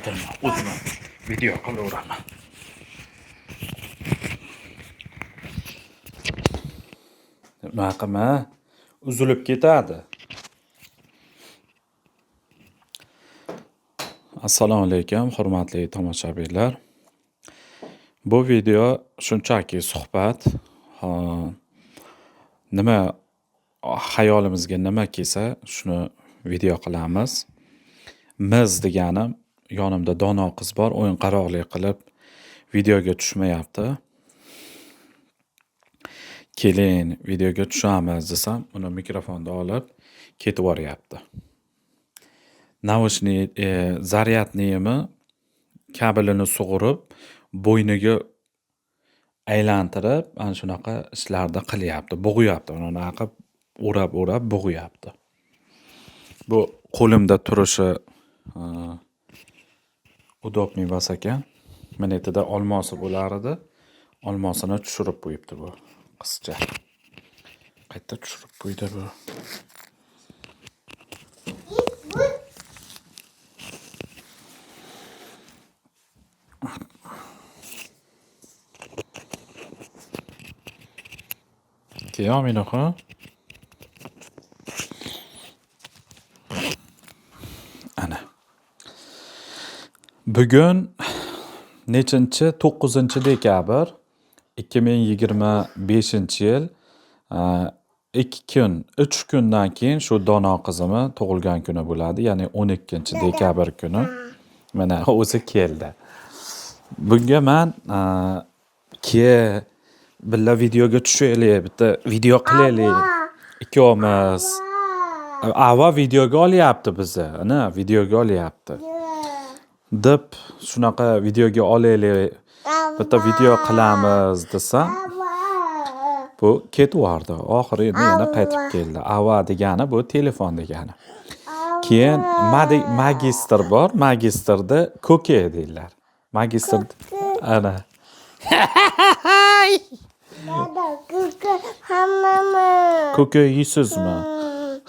o'tirma, o'zim video qilaveraman. Nima qilma, uzilib ketadi. Assalomu alaykum, hurmatli tomoshabinlar. Bu video shunchaki suhbat. Nima hayolimizga nima kelsa, shuni video qilamiz. Miz deganim, yonimda dono qiz bor, o'yin qaroqlik qilib videoga tushmayapti. Keling, videoga tushamiz desam, uni mikrofonni olib ketib boryapti. Naushnik zaryadniymi kabelini sug'urib, bo'yniga aylantirib, ana shunaqa ishlarni qilyapti, bo'g'yapti. Uni naqib o'rab bo'g'yapti. Bu qo'limda turishi udobniy bas ekan. Minetida olmosi bo'lar edi. Olmosini tushirib qo'yibdi bu qizcha. Qayta tushirib qo'ydi bu. Keyominaxon. Ana. Bugun nechinchi 9-dekabr 2025-yil 3 kundan keyin shu dono qizimni tug'ilgan kuni bo'ladi, ya'ni 12-dekabr kuni. Mana o'zi keldi. Bunga men billa videoga tushaylik, bitta video qilaylik ikkovimiz. Ava videoga olyapti bizni, ana videoga olyapti. Deb shunaqa videoga olaylik, bitta video qilamiz desam, bu ketvordi. Oxiri yana qaytib keldi. Ava degani bu telefon degani. Keyin magistr bor, magistrda ko'ke deydilar. Magistr ana. Ko'ke yeysizmi?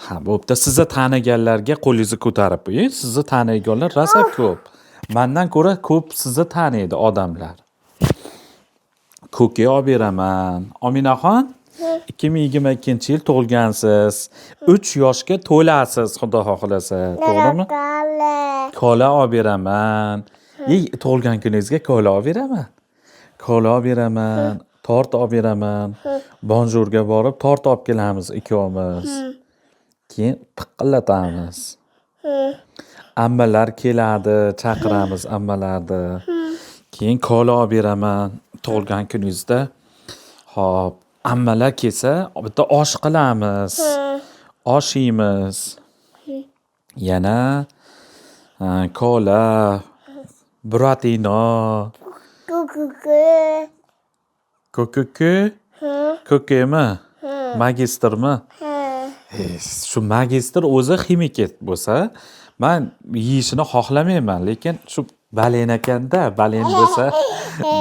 Ha, bo'pti. Sizni taniganlarga qo'lingizni ko'tarib qo'ying. Sizni taniganlar rosa ko'p. Mendan ko'ra ko'p sizni taniydi odamlar. Ko'ke olib beraman. Ominaxon, 2022-yil tug'ilgansiz. 3 yoshga to'lasiz, xudo xohlasa. To'g'rimi? Kola olib beraman. Tug'ilgan kuningizga kola olib beraman. Kola olib beraman, tort olib beraman. Bonjourga borib tort olib kelamiz ikkovimiz. Keyin piqillatamiz. Ammalar keladi, chaqiramiz ammalarni. Keyin kola olib beraman tug'ilgan kuningizda. Xo'p, ammalar kelsa, bitta osh qilamiz. Osh yeymiz. Yana kola, buratino. Ko'kemi? Magistrmi? Shu magistr o'zi ximiket bo'lsa, men yeyishini xohlamayman, lekin shu balen ekanda, balen bo'lsa,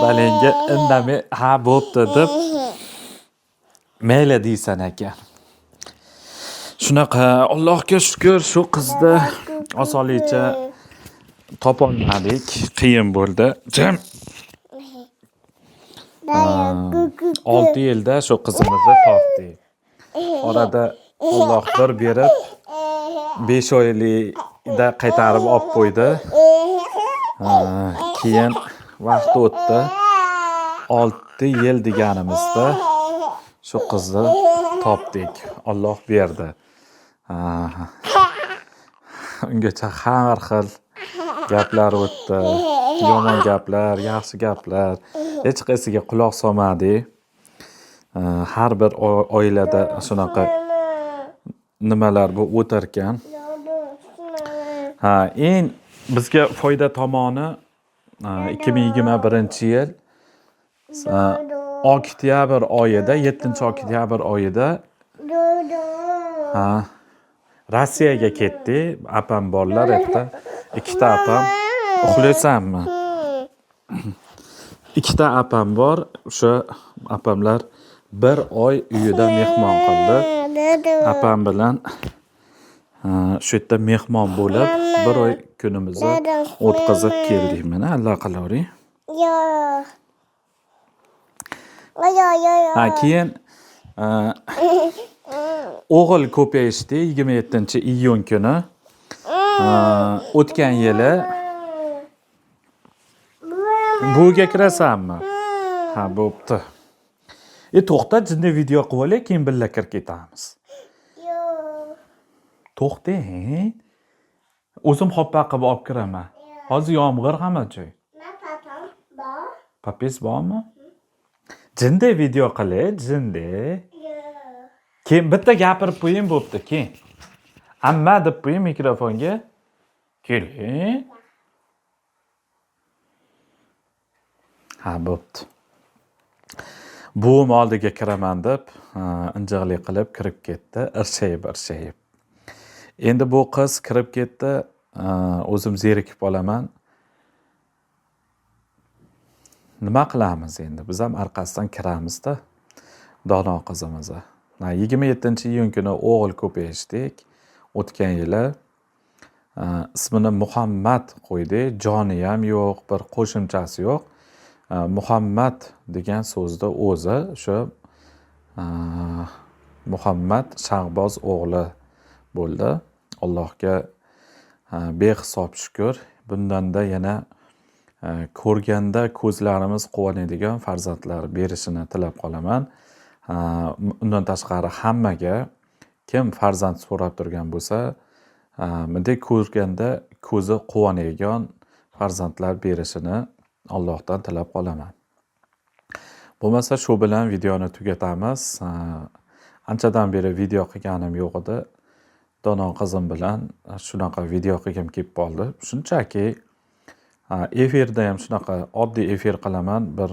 balenga indamay ha bo'pti deb mayli deysan ekan. Shunaqa, Allohga shukr, shu qizni osonlikcha topolmadik, qiyin bo'ldi. Jim 6 yilda shu qizimizni topdik. Orada Alloh bir berib 5 oylikda qaytarib olib qo'ydi. Keyin vaqt o'tdi. 6 yil deganimizda shu qizni topdik. Alloh berdi. Ungacha har xil gaplar o'tdi. Yomon gaplar, yaxshi gaplar. Hech qaysiga quloq solmadik. Har bir oilada shunaqa nimalar bu o'tarkan. Eng bizga foyda tomoni 2021-yil oktyabr oyida, 7-oktyabr oyida Rossiyaga ketdik. Apam borlar yerda. 2 ta apam. Uxlaysanmi? 2 ta apam bor. O'sha apamlar 1 oy uyida mehmon qildi. Apam bilan Shu yerda mehmon bo'lib, bir oy kunimizni o'tkazib keldik. Mana Allah qilavering. Yo'q. Keyin o'g'il ko'payishdi 27-iyun kuni. O'tgan yili buga kirasanmi? Ha, bo'pti. To'xta, jinni video qilib olay, keyin birga kirib ketamiz. Yo'q. To'xtang. O'zim hoppa qilib olib kiraman. Hozir yomg'ir hamma joy. Papam bor. Papis bormi? Jinni video qilay, jinni. Yo'q. Keyin bitta gapirib qo'ying, bo'pti, keyin. Amma deb qo'ying mikrofonga. Keling. Ha, bo'pti. Buvim oldiga kiraman deb, injiqlik qilib kirib ketdi, irshayib. Endi bu qiz kirib ketdi, o'zim zerikib olaman. Nima qilamiz endi? Biz ham orqasidan kiramiz-da. Dono qizimizni. 27-iyun kuni o'g'il ko'payishdik. O'tgan yili ismini Muhammad qo'ydik. Joni ham yo'q, bir qo'shimchasi yo'q. Muhammad degan so'zni o'zi shu Muhammad Shahboz o'g'li bo'ldi. Allohga behisob shukr. Bundanda yana ko'rganda ko'zlarimiz quvonadigan farzandlar berishini tilab qolaman. Undan tashqari hammaga kim farzand so'rab turgan bo'lsa, bunday ko'rganda ko'zi quvonadigan farzandlar berishini Allohdan tilab qolaman. Bo'lmasa shu bilan videoni tugatamiz. Anchadan beri video qilganim yo'q edi. Dono qizim bilan shunaqa video qilgim kelib qoldi. Shunchaki efirda ham shunaqa oddiy efir qilaman. Bir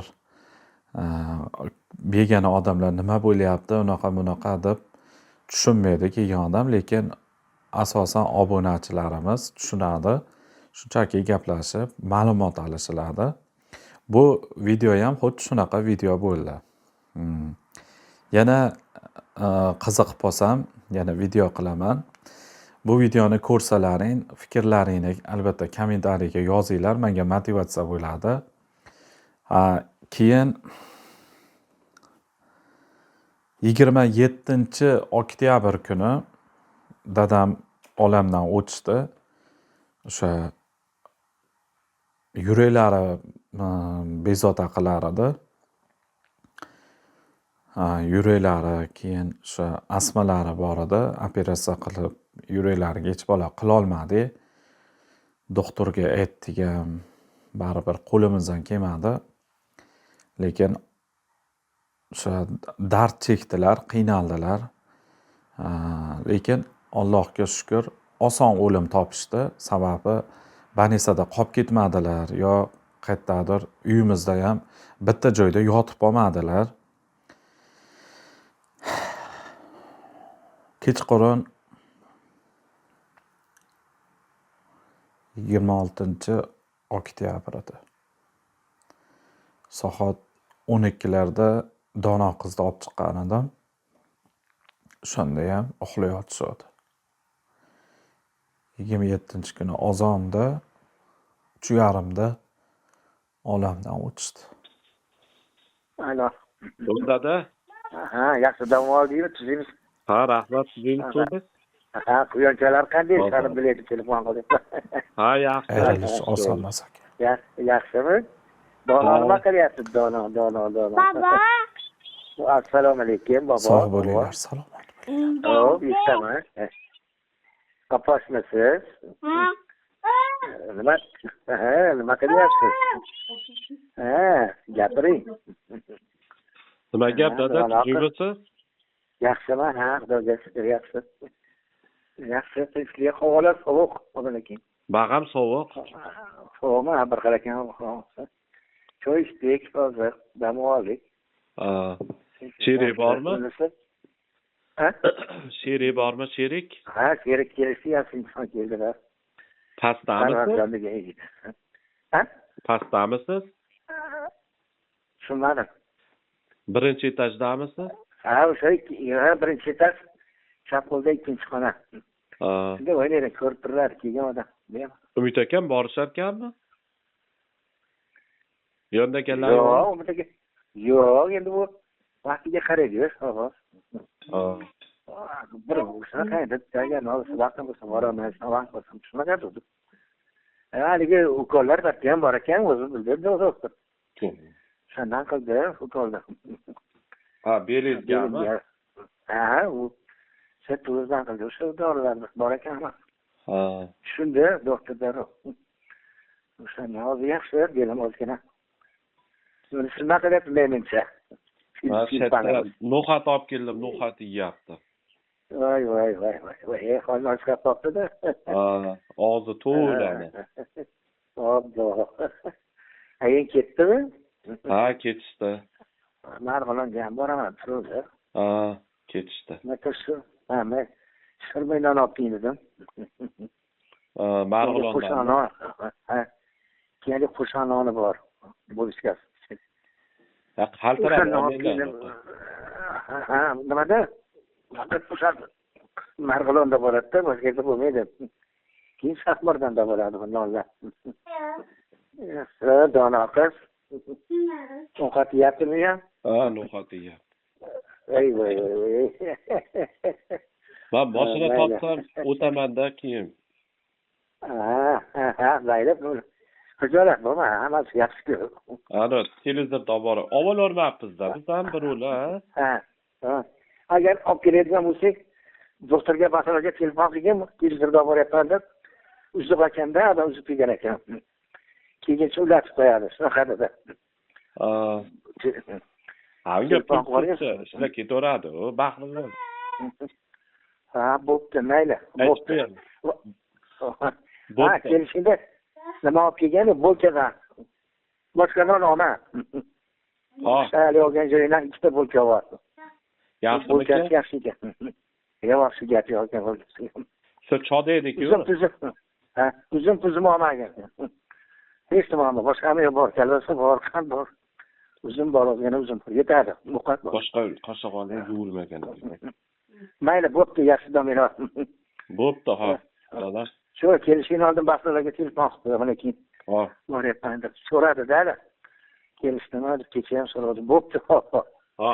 begona odamlar nima bo'lyapti, unaqa deb tushunmaydi kelgan odam, lekin asosan obunachilarimiz tushunadi. Shunchaki gaplashib, ma'lumot olishiladi. Bu video ham xuddi shunaqa video bo'ldi. Yana qiziqib qolsam, yana video qilaman. Bu videoni ko'rsalaring, fikrlaringni albatta kommentariyaga yozinglar, menga motivatsiya bo'ladi. Keyin 27-oktyabr kuni dadam olamdan o'tishdi. O'sha yuraklari bezovta qilar edi. Yuraklari, keyin o'sha asmalari bor edi. Operatsiya qilib yuraklariga hech bola qila olmadik. Doktorga aytdik ham, baribir qo'limizdan kelmadi. Lekin o'sha dard chekdilar, qiynaldilar. Lekin Allohga shukr, oson o'lim topishdi. Sababi banisada qolib ketmadilar yo qayerdadir uyimizda ham bitta joyda yotib olmadilar. Kechqurun 26-oktyabr edi. Soat 12larda Dono qizni olib chiqqan edim. Shunda ham uxlayotishdi. 27-kuni ozonda 3:30da olamdan o'tishdi. Alo. Dada. Ha, yaxshi dam oldingmi, tuzingmi? Ha, rahmat, sizingiz so'z. Ha, quyonchalar qanday? Sani bilaydi telefon qilib. Ha, yaxshi. Ayrilish oson emas ekan. Yaxshimi? Dono nima qilyapsiz? Dono. Baba. Assalomu alaykum, babo. Sog' bo'linglar, salomat bo'ling. Hop, eshitaman. Qaposhmisiz? Nima qilyapsiz? Gapiring. Nima gap, dada? Tuzukmisiz? Yaxshiman, ha, xudoga shukr, yaxshi. Yaxshi, tinchlik, havolar sovuq, o'zinikin. Bag'am sovuq. Sovuqmi? Bir qarakan. Choy ichdik, hozir dam oldik. Sherik bormi? Ha? Sherik bormi, sherik? Ha, sherik kelishdi, yaxshi inson keldilar. Pastdamisiz? Ha? Pastdamisiz? Tushunmadim. Birinchi etajdamisiz? Ha, o'sha birinchi etaj, chap qo'lda ikkinchi xona. Ha. Shunda o'ylaydi, ko'rib turlar kelgan odam. Umid akam borisharkanmi? Yondagilar Yo'q, umidga. Yo'q, endi bu vaqtiga qaraydi, xolos. Ha. Bir shunaqa edi, vaqtim bo'lsa boraman, vaqt bo'lsa shunaqa edi. Haligi ukollar bitta ham bor ekan, o'zi bildirdi o'zi. Shundan qildi, ukolni. Ha, belizgami? Ha, u setuzdan qildi, o'sha dorilar bor ekan. Ha. Shunda doktorlar o'shani hozir yaxshi dedim o'zgina. Shunaqa deb menimcha. No'xat olib keldim, no'xat yeyapti. Voy, hozir chiqib topdi-da. Ha, og'zi to'ladi. Obbo. Ayin ketdimi? Ha, ketishdi. Marg'ilonga ham boraman, turdi. Ha, ketishdi. Men Shirmaydan olib keldim. Marg'ilondan. Ha. Keyin qo'shanoni bor. Bo'lishga. Ha, qaltirab. Ha, nimada? Faqat qo'shan Marg'ilonda bo'ladi-da, boshqa yerda bo'lmaydi. Keyin Shahmardonda bo'ladi bu nonlar. Dono qiz. Ovqat yeyaptimi ham? Ha, no'xat yeyapti. Voy. Men boshini topsam o'taman-da keyin. Ha, mayli. Xijolat bo'lma, hammasi yaxshi. Ana, televizorda bor. Ovolarmabmiz-da, biz ham birovlar. Ha. Agar olib keladigan bo'lsak, doktorga basaraga telefon qilgan, televizorda boryapman deb, uzib ekanda, adam uzib kelgan ekan. Keyin ulatib qo'yadi, shunaqada. Ha, unga pul qo'ysa, ishlar ketaveradi, baxtli. Ha, bo'pti, mayli. Bo'pti. Ha, kelishingda nima olib kelgani bo'lkadan. Boshqadan olma. Ha. Hali olgan joydan ikkita bo'lka bor. Yaxshimikan? Yaxshi ekan. Yaxshi gap yo'qkan bo'lsa. Siz choda edik-ku. Ha, uzum olmagan. Hech nima olma, boshqa ham bor, kalvasi bor, qand bor. Uzum bor, yana uzum yetadi. Muqat bor. Boshqa qashog'ini yuvilmagan. Mayli, bo'pti, yaxshi domino. Bo'pti, ha. Dada. Shu kelishingni oldin baxtlarga telefon qilib, mana keyin. Ha. Boryapman deb so'radi-da. Kelishdimi deb kecha ham so'radi. Bo'pti. Ha.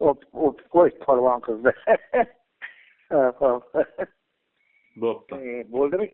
O'p qo'y polvon qizni. Bo'pti. Bo'ldimi?